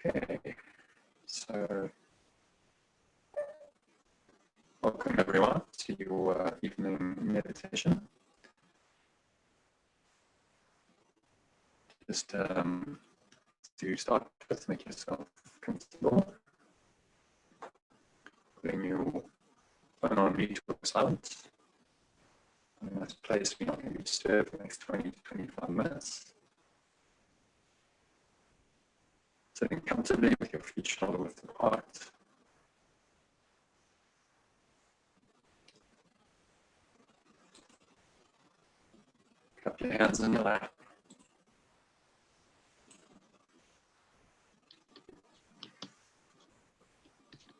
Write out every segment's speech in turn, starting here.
Okay, so welcome everyone to your evening meditation. Just to start with, make yourself comfortable. Putting your phone on mute or silent. In a nice place we're not going to be disturbed for the next 20 to 25 minutes. Sitting comfortably with your feet shoulder width apart. Cup your hands in your lap.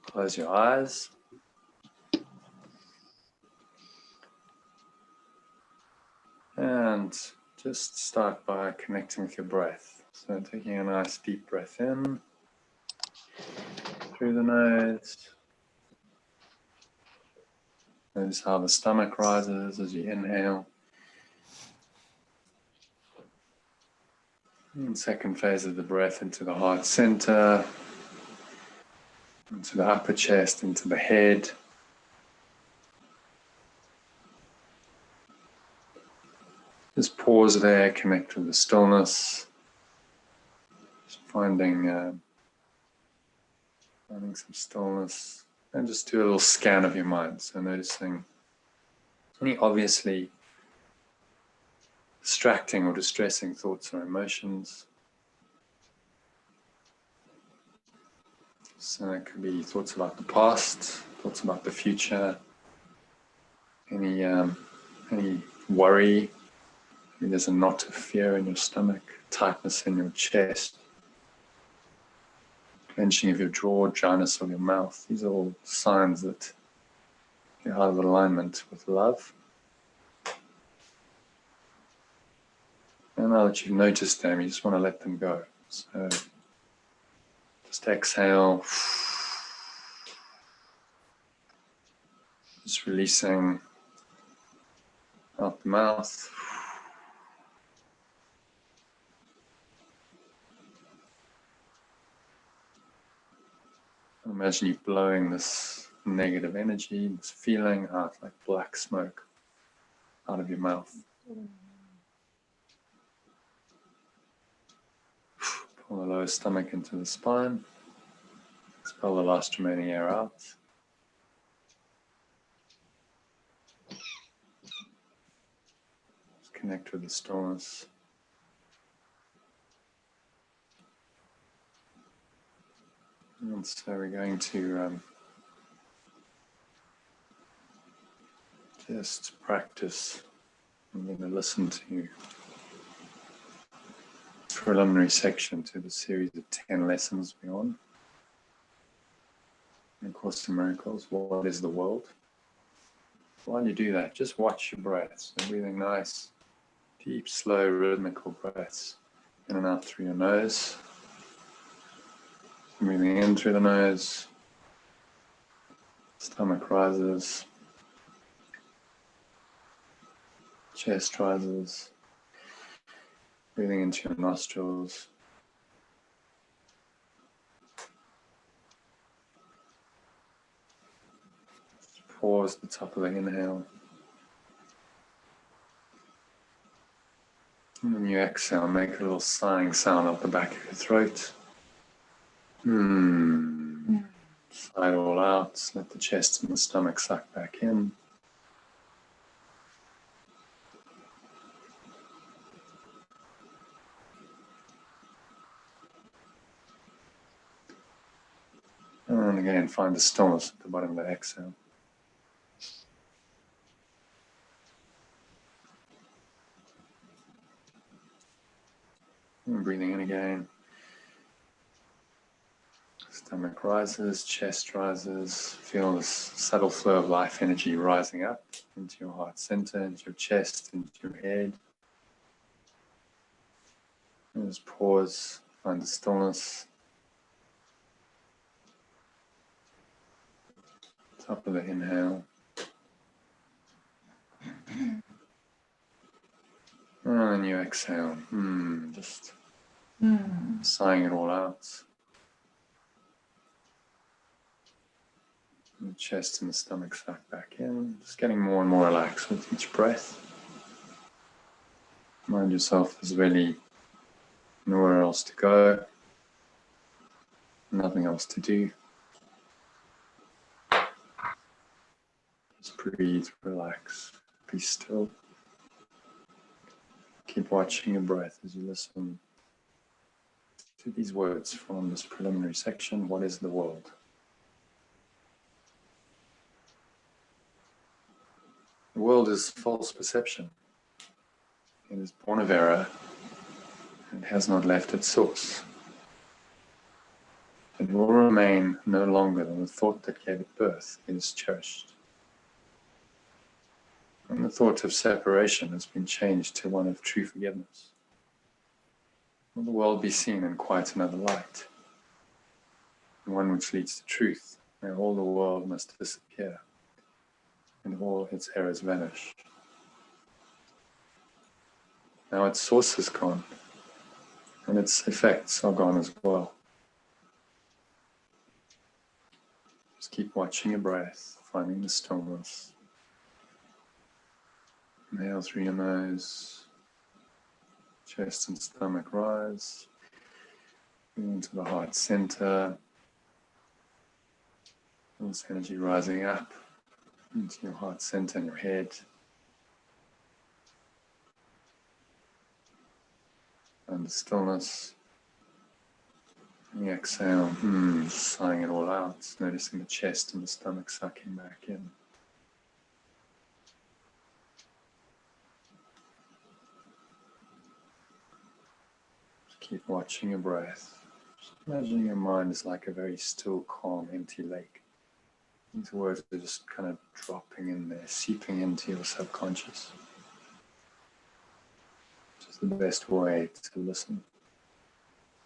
Close your eyes. And just start by connecting with your breath. So taking a nice deep breath in through the nose. Notice how the stomach rises as you inhale. And second phase of the breath into the heart center, into the upper chest, into the head. Just pause there, connect with the stillness. Just finding some stillness. And just do a little scan of your mind. So noticing any obviously distracting or distressing thoughts or emotions. So it could be thoughts about the past, thoughts about the future, any worry. Maybe there's a knot of fear in your stomach, tightness in your chest, clenching of your jaw, dryness of your mouth. These are all signs that you're out of alignment with love. And now that you've noticed them, you just want to let them go. So just exhale. Just releasing out the mouth. Imagine you blowing this negative energy, this feeling out like black smoke out of your mouth. Pull the lower stomach into the spine. Expel the last remaining air out. Just connect with the stillness. And so we're going to just practice. I'm going to listen to a preliminary section to the series of 10 lessons we're on. In A Course in Miracles, What is the World? While you do that, just watch your breaths. So breathing nice, deep, slow, rhythmical breaths in and out through your nose. Breathing in through the nose, stomach rises, chest rises, breathing into your nostrils. Pause at the top of the inhale. And when you exhale, make a little sighing sound up the back of your throat. Sigh it all out. Let the chest and the stomach suck back in. And again, find the stillness at the bottom of the exhale. And breathing in again. Stomach rises, chest rises. Feel this subtle flow of life energy rising up into your heart center, into your chest, into your head. And just pause, find the stillness. Top of the inhale. And then you exhale. Just sighing it all out. The chest and the stomach suck back in, just getting more and more relaxed with each breath. Remind yourself there's really nowhere else to go, nothing else to do. Just breathe, relax, be still. Keep watching your breath as you listen to these words from this preliminary section. What is the world? The world is false perception. It is born of error and has not left its source. It will remain no longer than the thought that gave it birth is cherished. And the thought of separation has been changed to one of true forgiveness. Will the world be seen in quite another light, one which leads to truth, where all the world must disappear and all its errors vanish. Now its source is gone, and its effects are gone as well. Just keep watching your breath, finding the stillness. Inhale through your nose, chest and stomach rise, into the heart center. All this energy rising up into your heart center and your head. And the stillness. And the exhale, sighing it all out, noticing the chest and the stomach sucking back in. Just keep watching your breath. Just imagining your mind is like a very still, calm, empty lake. These words are just kind of dropping in there, seeping into your subconscious. Which is the best way to listen.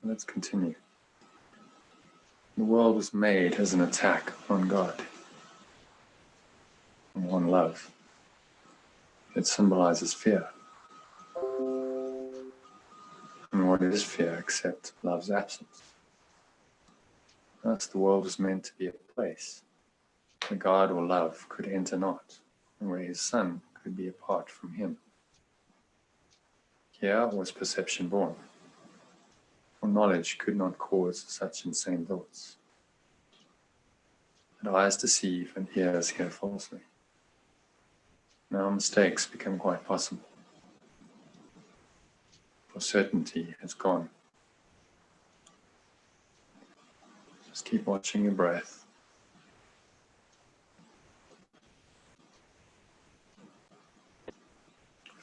Let's continue. The world was made as an attack on God, on love. It symbolizes fear. And what is fear except love's absence? Thus the world was meant to be a place where God or love could enter not, and where his Son could be apart from him. Here was perception born, for knowledge could not cause such insane thoughts. And eyes deceive and ears hear falsely. Now mistakes become quite possible, for certainty has gone. Just keep watching your breath.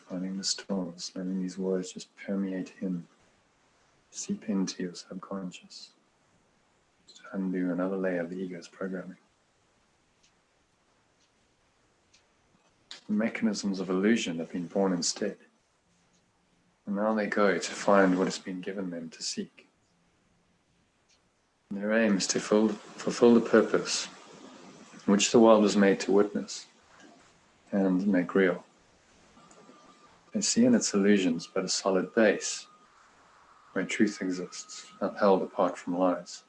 Finding the stillness, letting these words just permeate in, seep into your subconscious, to undo another layer of the ego's programming. The mechanisms of illusion have been born instead, and now they go to find what has been given them to seek. And their aim is to fulfill the purpose which the world was made to witness and make real. They see in its illusions but a solid base, where truth exists, upheld apart from lies.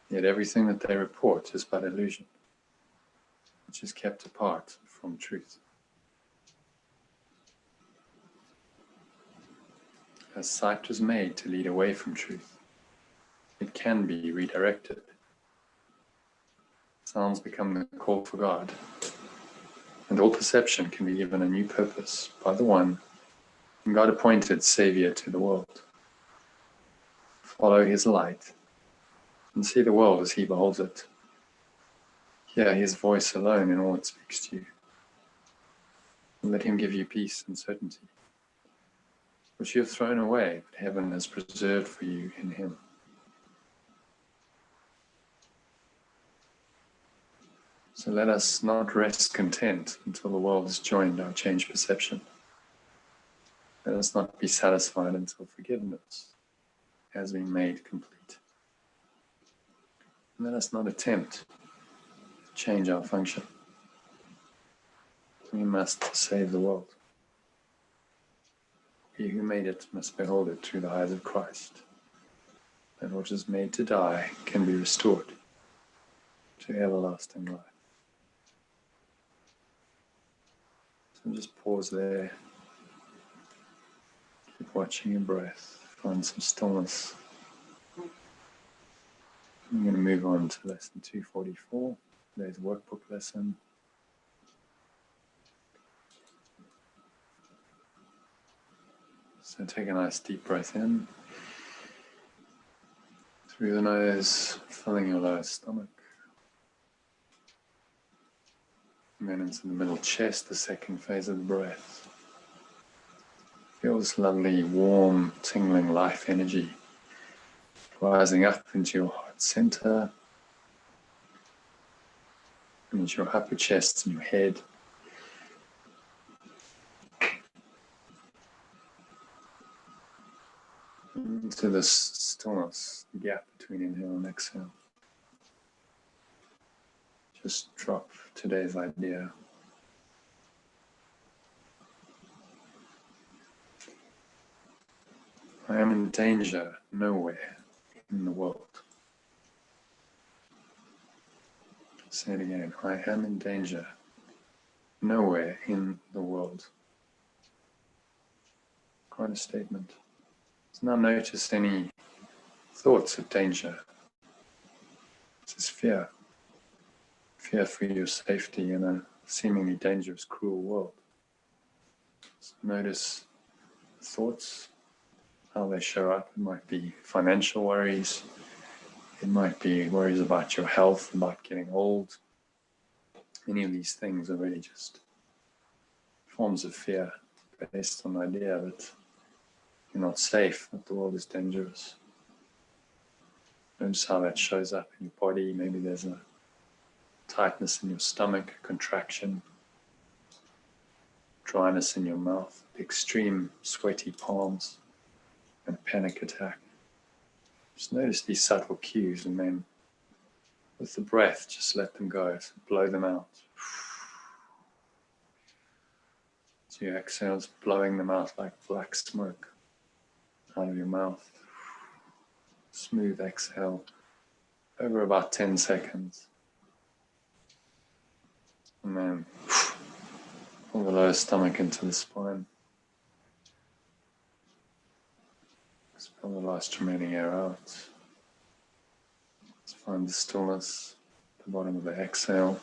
Yet everything that they report is but illusion, which is kept apart from truth. As sight was made to lead away from truth, it can be redirected. Sounds become the call for God, and all perception can be given a new purpose by the one whom God appointed Savior to the world. Follow his light and see the world as he beholds it. Hear his voice alone in all it speaks to you. And let him give you peace and certainty, which you have thrown away, but heaven has preserved for you in him. So let us not rest content until the world has joined our changed perception. Let us not be satisfied until forgiveness has been made complete. And let us not attempt to change our function. We must save the world. He who made it must behold it through the eyes of Christ. And what is made to die can be restored. to everlasting life. So just pause there. Keep watching your breath. Find some stillness. I'm going to move on to lesson 244, today's workbook lesson. So take a nice deep breath in. Through the nose, filling your lower stomach. And then into the middle chest, the second phase of the breath. Feel this lovely, warm, tingling life energy rising up into your heart center, and into your upper chest and your head. Into this stillness, the gap between inhale and exhale. Just drop today's idea. I am in danger nowhere in the world. Say it again. I am in danger nowhere in the world. Quite a statement. So now notice any thoughts of danger. This is fear. Fear for your safety in a seemingly dangerous, cruel world. So notice thoughts, how they show up. It might be financial worries. It might be worries about your health, about getting old. Any of these things are really just forms of fear based on the idea that you're not safe, that the world is dangerous. Notice how that shows up in your body. Maybe there's a tightness in your stomach, a contraction, dryness in your mouth, extreme sweaty palms, and a panic attack. Just notice these subtle cues, and then with the breath, just let them go. So blow them out. So your exhale is blowing them out like black smoke out of your mouth. Smooth exhale over about 10 seconds. And then pull the lower stomach into the spine. Expel the last remaining air out. Let's find the stillness at the bottom of the exhale.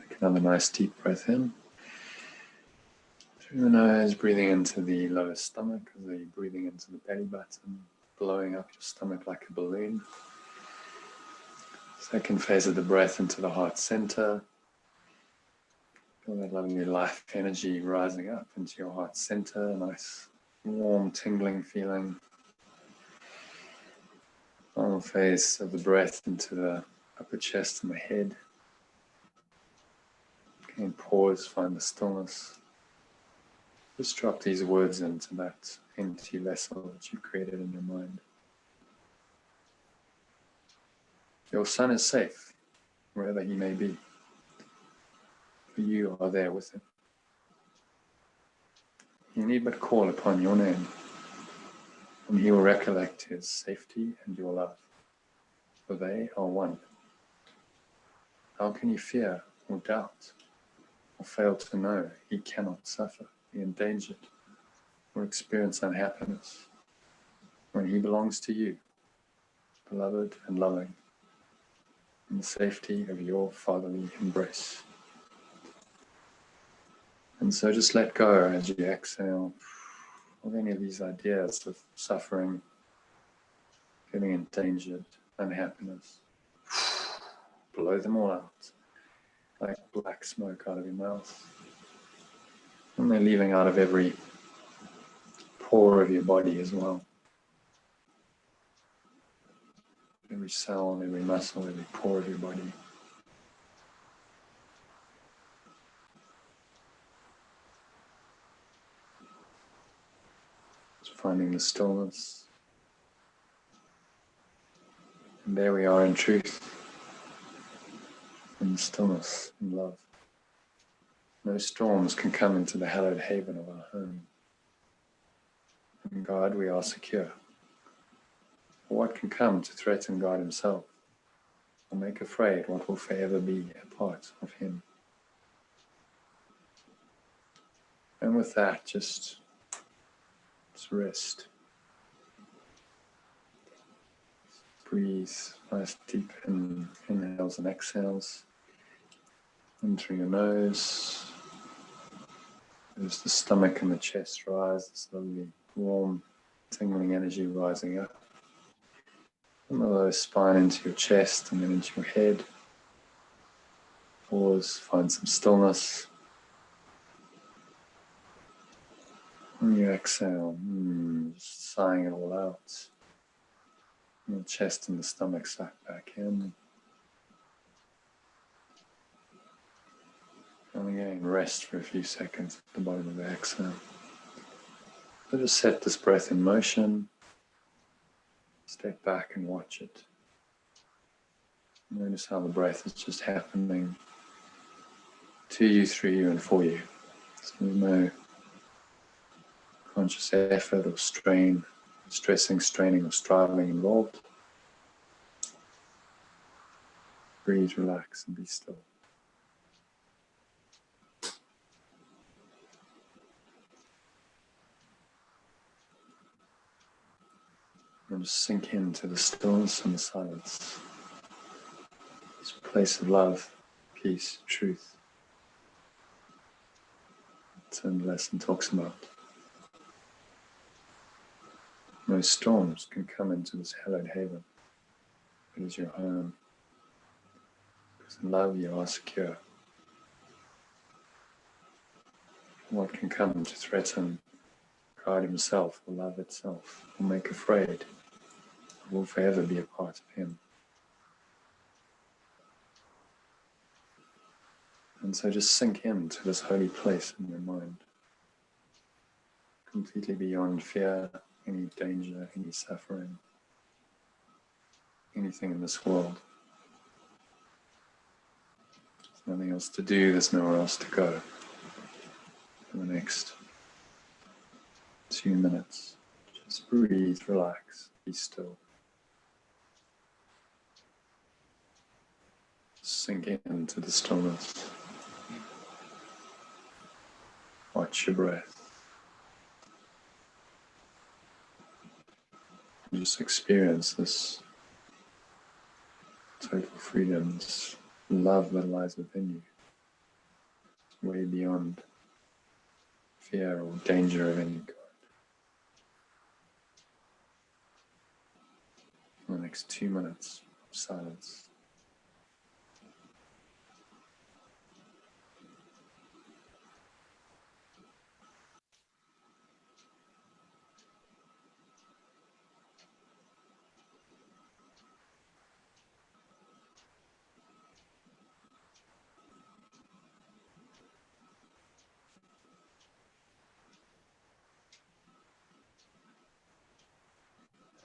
Take another nice deep breath in. Through the nose, breathing into the lower stomach, as though you're breathing into the belly button, blowing up your stomach like a balloon. Second phase of the breath into the heart center. Feel that lovely life energy rising up into your heart center, a nice warm, tingling feeling. Final phase of the breath into the upper chest and the head. Again, pause, find the stillness. Just drop these words into that empty vessel that you've created in your mind. Your son is safe, wherever he may be. For you are there with him. You need but call upon your name, and he will recollect his safety and your love, for they are one. How can you fear or doubt or fail to know he cannot suffer, be endangered, or experience unhappiness when he belongs to you, beloved and loving, in the safety of your fatherly embrace? And so just let go as you exhale of any of these ideas of suffering, feeling endangered, unhappiness. Blow them all out like black smoke out of your mouth. And they're leaving out of every pore of your body as well. Every cell, every muscle, every pore of your body. Just finding the stillness. And there we are in truth, in stillness and love. No storms can come into the hallowed haven of our home. In God we are secure. What can come to threaten God himself, or make afraid what will forever be a part of him? And with that, just rest. Breathe nice deep inhales and exhales in through your nose. As the stomach and the chest rise, this lovely warm tingling energy rising up from the lower spine into your chest and then into your head. Pause, find some stillness. When you exhale, just sighing it all out. And the chest and the stomach suck back in. And again, rest for a few seconds at the bottom of the exhale. So just set this breath in motion. Step back and watch it. Notice how the breath is just happening to you, through you, and for you. So there's no conscious effort or strain, stressing, straining, or striving involved. Breathe, relax, and be still. And just sink into the stillness and the silence. This place of love, peace, truth. That's what the lesson talks about. No storms can come into this hallowed haven. It is your home. Because in love you are secure. What can come to threaten God himself or love itself, or make afraid, will forever be a part of him. And so just sink into this holy place in your mind, completely beyond fear, any danger, any suffering, anything in this world. There's nothing else to do, there's nowhere else to go for the next 2 minutes. Just breathe, relax, be still. Sink into the stillness. Watch your breath. Just experience this total freedom, this love that lies within you. It's way beyond fear or danger of any kind. For the next 2 minutes of silence.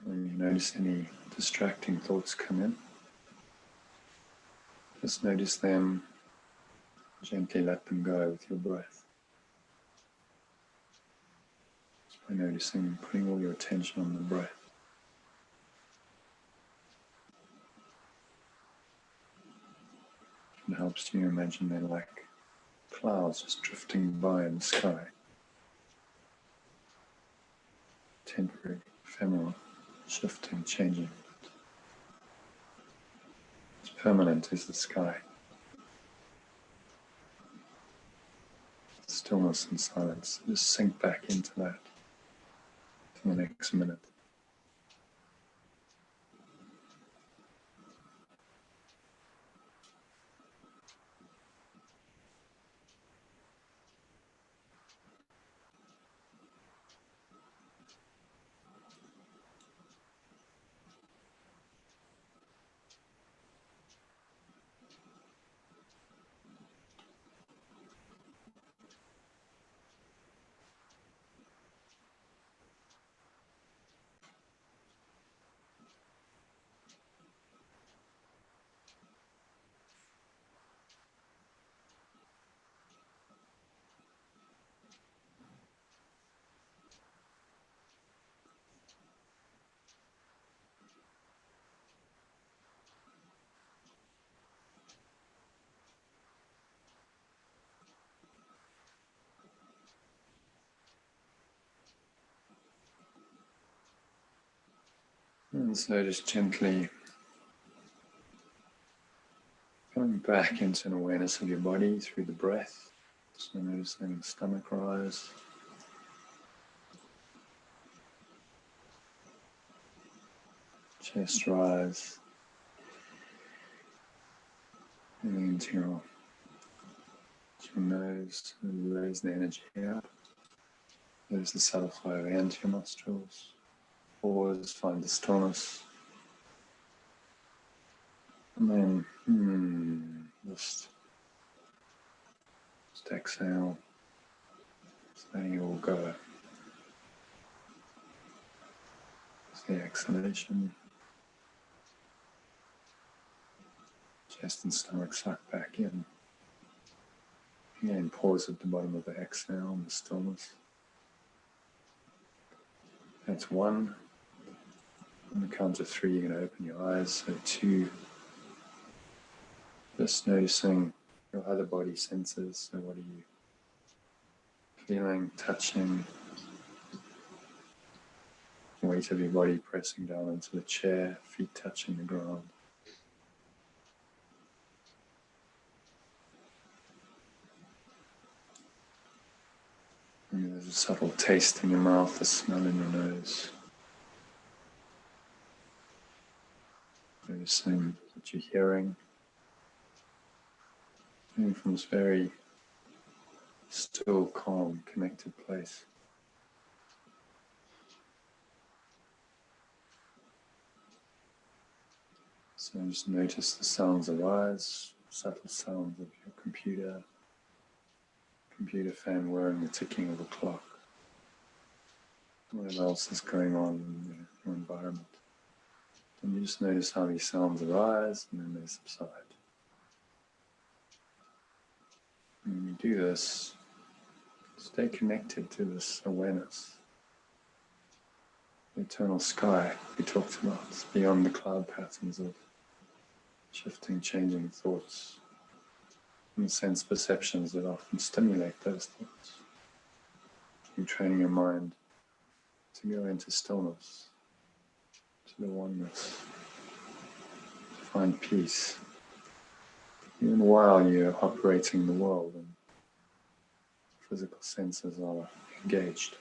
When you notice any distracting thoughts come in, just notice them, gently let them go with your breath. Just by noticing, putting all your attention on the breath. It helps you imagine they're like clouds just drifting by in the sky. Temporary, ephemeral, shifting, changing. As permanent as the sky. Stillness and silence. Just sink back into that for the next minute. And so just gently coming back into an awareness of your body through the breath. So noticing the stomach rise. Chest rise. And into your nose, and raise the energy up. There's the subtle flow of air into your nostrils. Pause, find the stillness. And then just exhale, just letting it all go. It's the exhalation. Chest and stomach suck back in. Again, pause at the bottom of the exhale and the stillness. That's 1. On the count of 3, you're going to open your eyes. So 2, just noticing your other body senses. So what are you feeling, touching, the weight of your body pressing down into the chair, feet touching the ground. And there's a subtle taste in your mouth, a smell in your nose. Noticing what you're hearing. Coming from this very still, calm, connected place. So just notice the sounds arise, subtle sounds of your computer fan whirring, the ticking of a clock. Whatever else is going on in your environment. And you just notice how these sounds arise and then they subside. And when you do this, stay connected to this awareness. The eternal sky we talked about, it's beyond the cloud patterns of shifting, changing thoughts and sense perceptions that often stimulate those thoughts. You're training your mind to go into stillness, to the oneness, to find peace, even while you're operating the world and physical senses are engaged.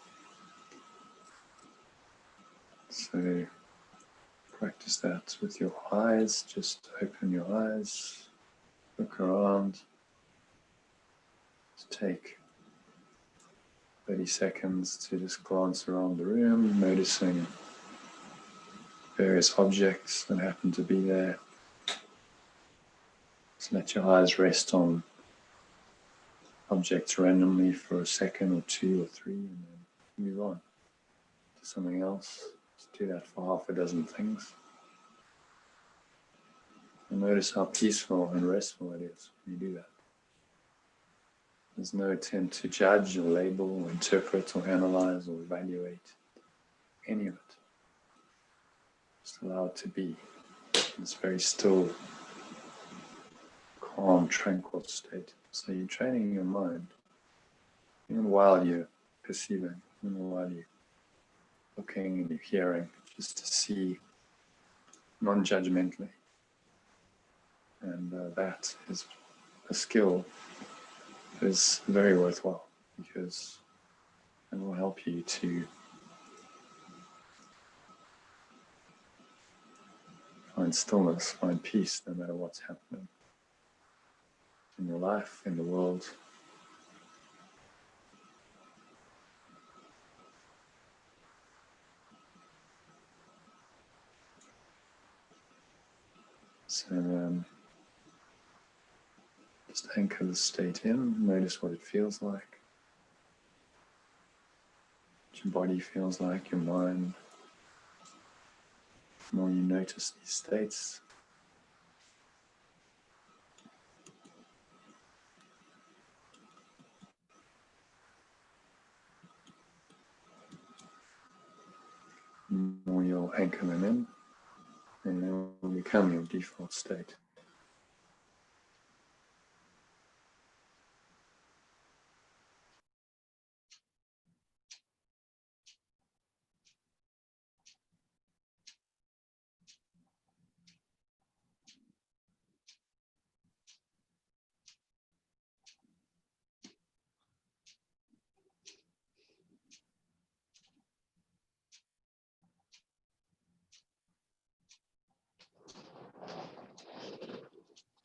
So practice that with your eyes. Just open your eyes, look around, just take 30 seconds to just glance around the room, noticing various objects that happen to be there. Just let your eyes rest on objects randomly for a second or 2 or 3 and then move on to something else. Just do that for half a dozen things. And notice how peaceful and restful it is when you do that. There's no attempt to judge or label or interpret or analyze or evaluate any of it. Just allow it to be in this very still, calm, tranquil state. So you're training your mind, even while you're perceiving, even while you're looking and you're hearing, just to see non-judgmentally. And that is a skill that is very worthwhile because it will help you to find stillness, find peace, no matter what's happening in your life, in the world. So just anchor the state in, notice what it feels like, what your body feels like, your mind. The more you notice these states, the more you'll anchor them in, and they will become your default state.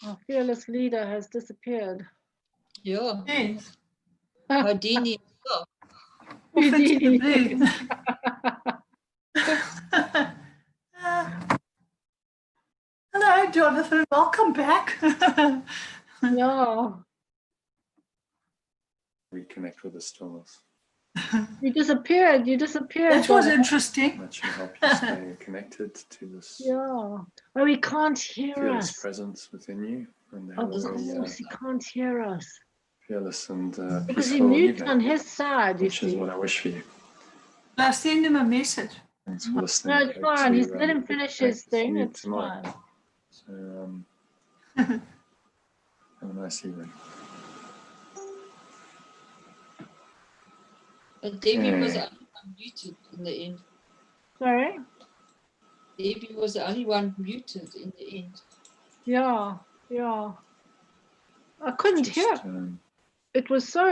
Our fearless leader has disappeared. Ja, Yes. Houdini. Oh, Wie vindt je Houdini. det Hello, Jonathan. Welcome back. Yeah. Reconnect with the stillness. You disappeared. You disappeared. That was Jonathan. interesting. That should help you stay connected to this Yeah. Oh, he can't hear fearless us. presence within you, and have Of a very course, he can't hear us. fearless and Because he peaceful mutes evening, on his side, you which is see. what I wish for you. I send him a message. Thanks for listening. No, it's Hope fine. to, He's let him finish his connect with thing. you It's tomorrow. fine. So have a nice evening. but Debbie was Okay. the only one muted in the end. Sorry? Debbie was the only one muted in the end. Yeah, yeah. I couldn't hear. Just, It was so